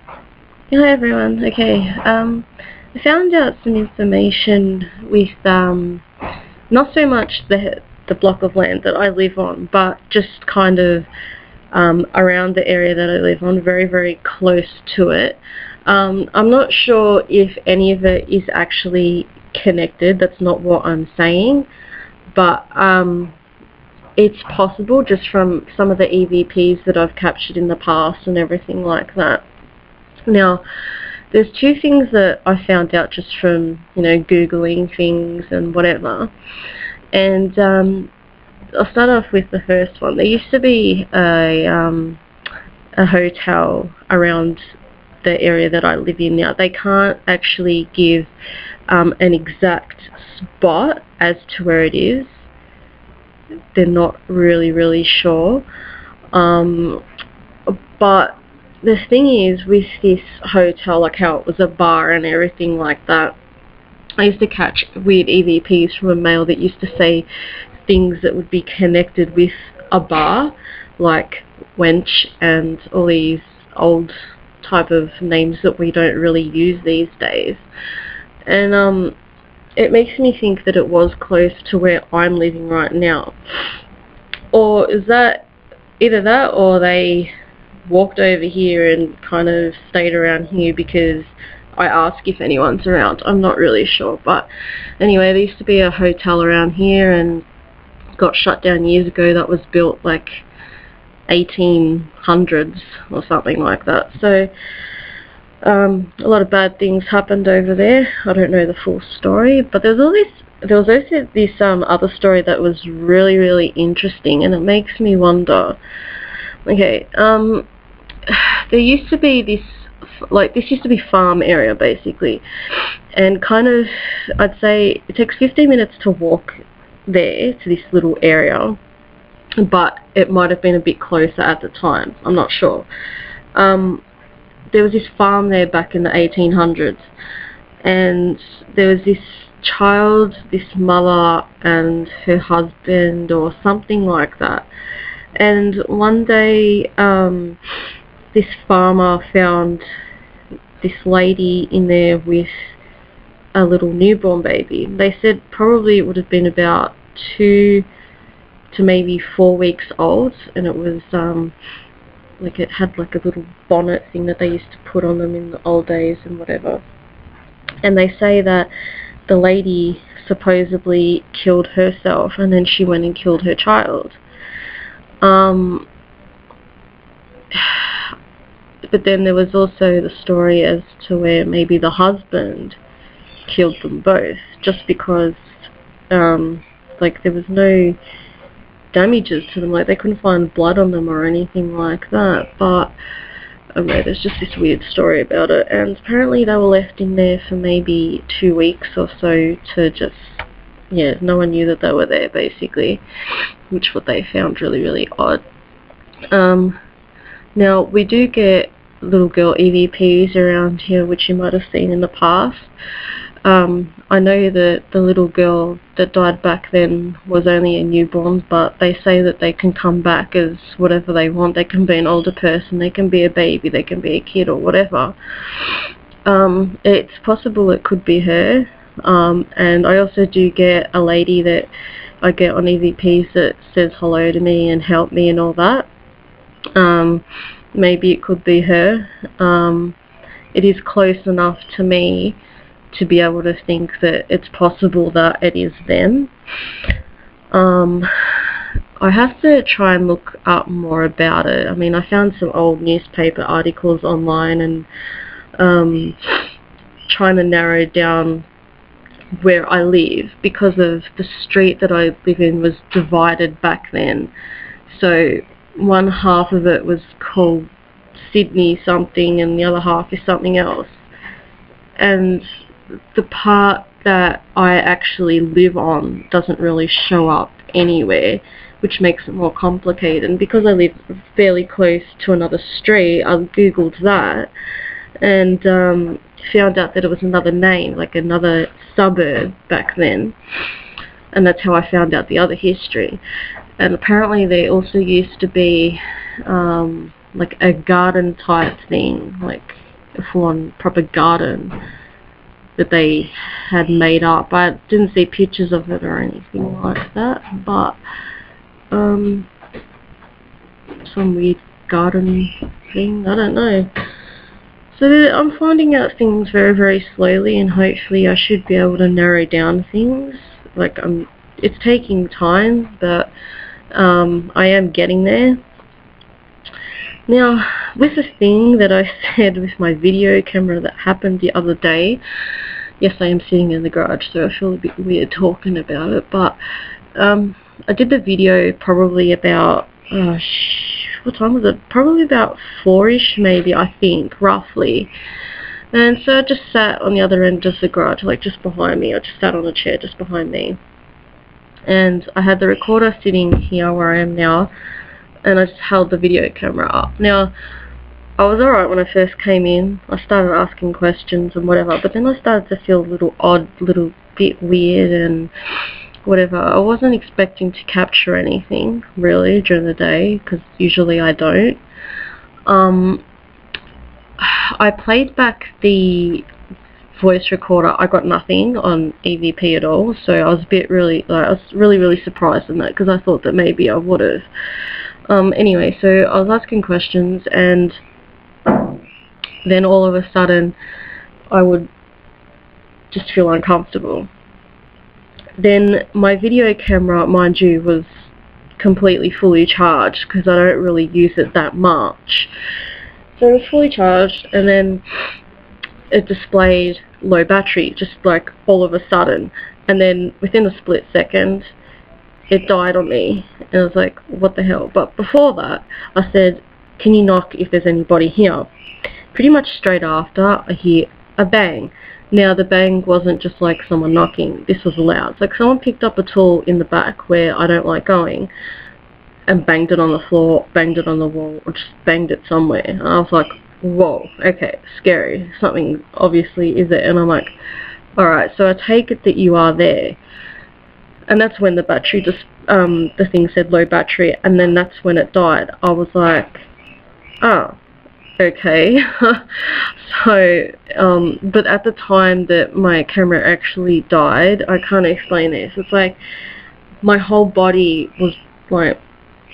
Hi everyone. Okay, I found out some information with not so much the block of land that I live on, but just kind of around the area that I live on, very very close to it. I'm not sure if any of it is actually connected. That's not what I'm saying, but it's possible just from some of the EVPs that I've captured in the past and everything like that. Now, there's two things that I found out just from, Googling things and whatever. And I'll start off with the first one. There used to be a hotel around the area that I live in now. They can't actually give an exact spot as to where it is. They're not really sure. But the thing is, with this hotel, like how it was a bar and everything like that, I used to catch weird EVPs from a mail that used to say things that would be connected with a bar, like wench and all these old type of names that we don't really use these days. And it makes me think that it was close to where I'm living right now. Or is that either that, or they walked over here and kind of stayed around here because I ask if anyone's around. I'm not really sure, but anyway, there used to be a hotel around here and got shut down years ago. That was built like 1800s or something like that. So a lot of bad things happened over there. I don't know the full story, but there was also this other story that was really interesting, and it makes me wonder. Okay, there used to be this used to be farm area basically, and kind of, I'd say it takes 15 minutes to walk there to this little area, but it might have been a bit closer at the time, I'm not sure. There was this farm there back in the 1800s, and there was this child, this mother and her husband or something like that, and one day this farmer found this lady in there with a little newborn baby. They said probably it would have been about 2 to maybe 4 weeks old, and it was like it had like a little bonnet thing that they used to put on them in the old days and whatever. And they say that the lady supposedly killed herself and then she went and killed her child. But then there was also the story as to where maybe the husband killed them both, just because like there was no damages to them, like they couldn't find blood on them or anything like that. But I don't know, there's just this weird story about it, and apparently they were left in there for maybe 2 weeks or so to just, no one knew that they were there basically, which what they found really odd. Now we do get little girl EVPs around here, which you might have seen in the past. I know that the little girl that died back then was only a newborn, but they say that they can come back as whatever they want. They can be an older person, they can be a baby, they can be a kid or whatever. It's possible it could be her. And I also do get a lady that I get on EVPs that says hello to me and help me and all that. Maybe it could be her. It is close enough to me to be able to think that it's possible that it is them. I have to try and look up more about it. I mean, I found some old newspaper articles online and trying to narrow down where I live, because of the street that I live in was divided back then. So one half of it was called Sydney something and the other half is something else. And the part that I actually live on doesn't really show up anywhere, which makes it more complicated. And because I live fairly close to another street, I googled that and found out that it was another name, like another suburb back then. And that's how I found out the other history. And apparently there also used to be like a garden type thing, like a full-on proper garden that they had made up. I didn't see pictures of it or anything like that, but some weird garden thing, I don't know. So I'm finding out things very, very slowly, and hopefully I should be able to narrow down things. Like, it's taking time, but I am getting there. Now, with the thing that I said with my video camera that happened the other day, yes, I am sitting in the garage, so I feel a bit weird talking about it, but I did the video probably about, what time was it? Probably about 4ish, maybe, I think, roughly. And so I just sat on the other end of the garage, like just behind me. I just sat on a chair just behind me. And I had the recorder sitting here where I am now, and I just held the video camera up. Now, I was alright when I first came in. I started asking questions and whatever, but then I started to feel a little odd, little bit weird and whatever. I wasn't expecting to capture anything, really, during the day, because usually I don't. I played back the voice recorder. I got nothing on EVP at all, so I was I was really surprised in that, because I thought that maybe I would have. Anyway, so I was asking questions, and then all of a sudden I would just feel uncomfortable. Then my video camera, mind you, was completely fully charged, because I don't really use it that much. So it was fully charged, and then it displayed low battery, just like all of a sudden, and then within a split second it died on me, and I was like, what the hell? But before that, I said, can you knock if there's anybody here? Pretty much straight after, I hear a bang. Now, the bang wasn't just like someone knocking. This was loud. It's like someone picked up a tool in the back where I don't like going and banged it on the floor, banged it on the wall, or just banged it somewhere. And I was like, whoa, okay, scary. Something obviously is there. And I'm like, alright, so I take it that you are there. And that's when the battery just, the thing said low battery, and then that's when it died. I was like, oh, okay. So, but at the time that my camera actually died, I can't explain this. It's like my whole body was like,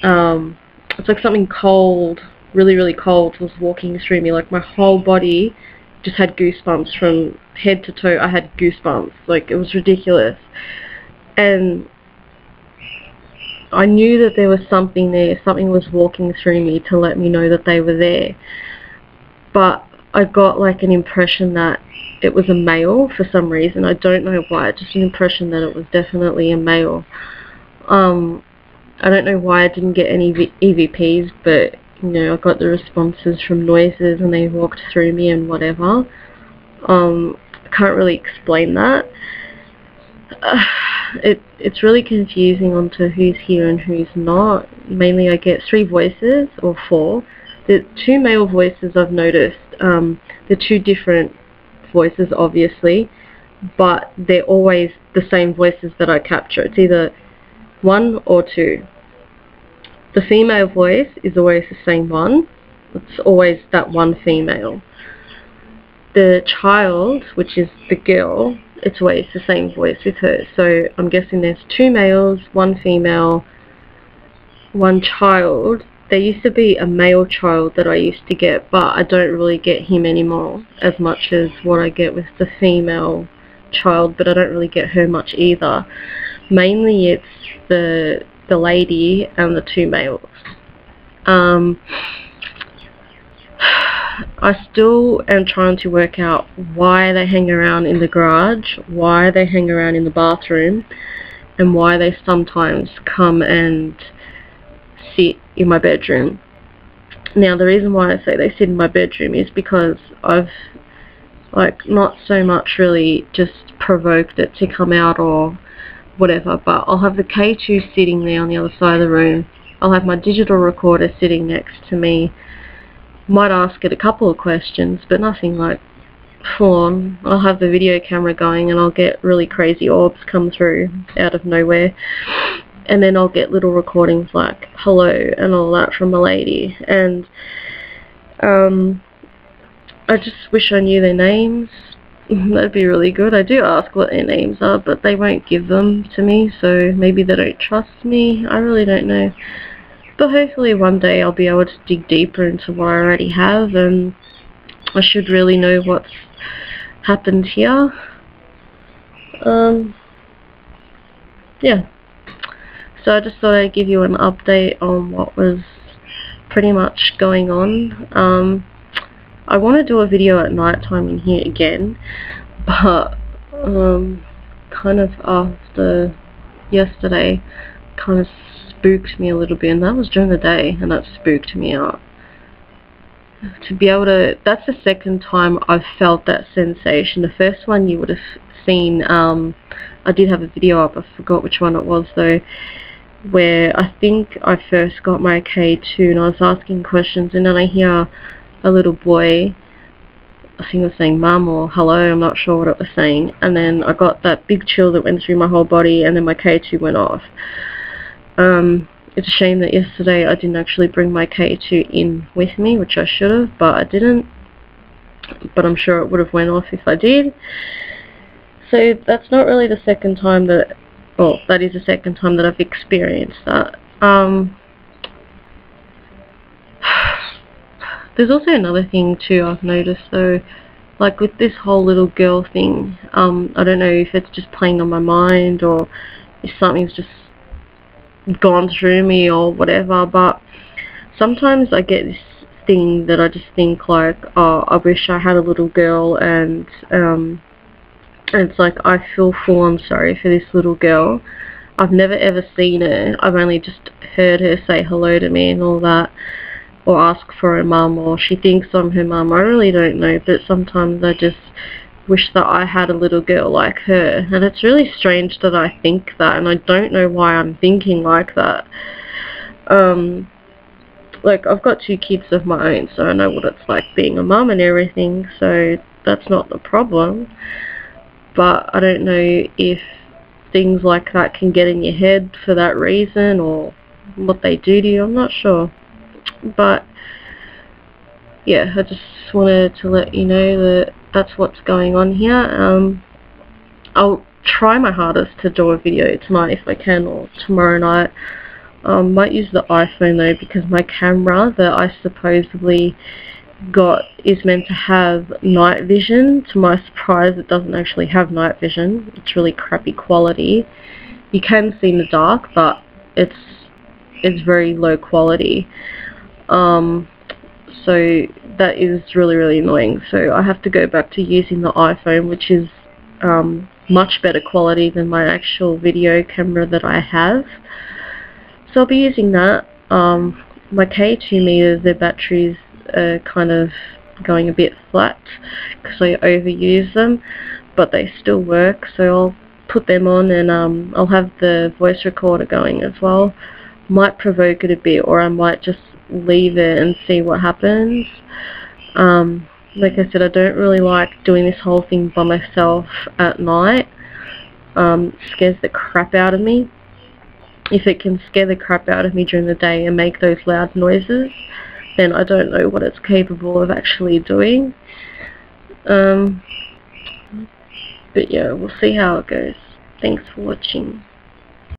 it's like something cold, really cold was walking through me. Like my whole body just had goosebumps from head to toe. I had goosebumps. Like, it was ridiculous. And I knew that there was something there. Something was walking through me to let me know that they were there. But I got like an impression that it was a male for some reason. I don't know why. Just an impression that it was definitely a male. I don't know why I didn't get any EVPs, but you know, I got the responses from noises and they walked through me and whatever. I can't really explain that. It's really confusing onto who's here and who's not. Mainly I get 3 voices, or 4. The 2 male voices I've noticed, they're 2 different voices obviously, but they're always the same voices that I capture. It's either 1 or 2. The female voice is always the same one. It's always that one female. The child, which is the girl, it's always the same voice with her. So I'm guessing there's 2 males, 1 female, 1 child. There used to be a male child that I used to get, but I don't really get him anymore as much as what I get with the female child, but I don't really get her much either. Mainly it's the lady and the 2 males. I still am trying to work out why they hang around in the garage, why they hang around in the bathroom, and why they sometimes come and sit in my bedroom. Now, the reason why I say they sit in my bedroom is because I've like not so much really just provoked it to come out or whatever, but I'll have the K2 sitting there on the other side of the room. I'll have my digital recorder sitting next to me. Might ask it a couple of questions, but nothing like full on. I'll have the video camera going and I'll get really crazy orbs come through out of nowhere, and then I'll get little recordings like hello and all that from a lady. And I just wish I knew their names. That'd be really good. I do ask what their names are, but they won't give them to me, so maybe they don't trust me. I really don't know. But hopefully one day I'll be able to dig deeper into what I already have, and I should really know what's happened here. Yeah. So I just thought I'd give you an update on what was pretty much going on. I want to do a video at night time in here again, but kind of after yesterday kind of spooked me a little bit, and that was during the day, and that spooked me out. To be able to, that's the second time I've felt that sensation. The first one you would have seen, I did have a video up, I forgot which one it was though, where I think I first got my K2 and I was asking questions, and then I hear a little boy, I think it was saying mum or hello, I'm not sure what it was saying, and then I got that big chill that went through my whole body, and then my K2 went off. It's a shame that yesterday I didn't actually bring my K2 in with me, which I should have, but I didn't. But I'm sure it would have went off if I did. So that's not really the second time that, well, that is the second time that I've experienced that. There's also another thing too I've noticed though, like with this whole little girl thing, I don't know if it's just playing on my mind or if something's just gone through me or whatever, but sometimes I get this thing that I just think like, oh, I wish I had a little girl, and it's like I feel full on sorry for this little girl. I've never ever seen her, I've only just heard her say hello to me and all that, or ask for her mum, or she thinks I'm her mum. I really don't know, but sometimes I just wish that I had a little girl like her, and it's really strange that I think that, and I don't know why I'm thinking like that. Like, I've got 2 kids of my own, so I know what it's like being a mum and everything, so that's not the problem. But I don't know if things like that can get in your head for that reason, or what they do to you, I'm not sure. But yeah, I just wanted to let you know that that's what's going on here. I'll try my hardest to do a video tonight if I can, or tomorrow night. Might use the iPhone though, because my camera that I supposedly got is meant to have night vision. To my surprise, it doesn't actually have night vision. It's really crappy quality. You can see in the dark, but it's very low quality. So that is really annoying. So I have to go back to using the iPhone, which is much better quality than my actual video camera that I have. So I'll be using that. My K2 meters, their batteries are kind of going a bit flat because I overuse them, but they still work, so I'll put them on, and I'll have the voice recorder going as well. Might provoke it a bit, or I might just leave it and see what happens. Like I said, I don't really like doing this whole thing by myself at night. Scares the crap out of me. If it can scare the crap out of me during the day and make those loud noises, then I don't know what it's capable of actually doing. But yeah, we'll see how it goes. Thanks for watching.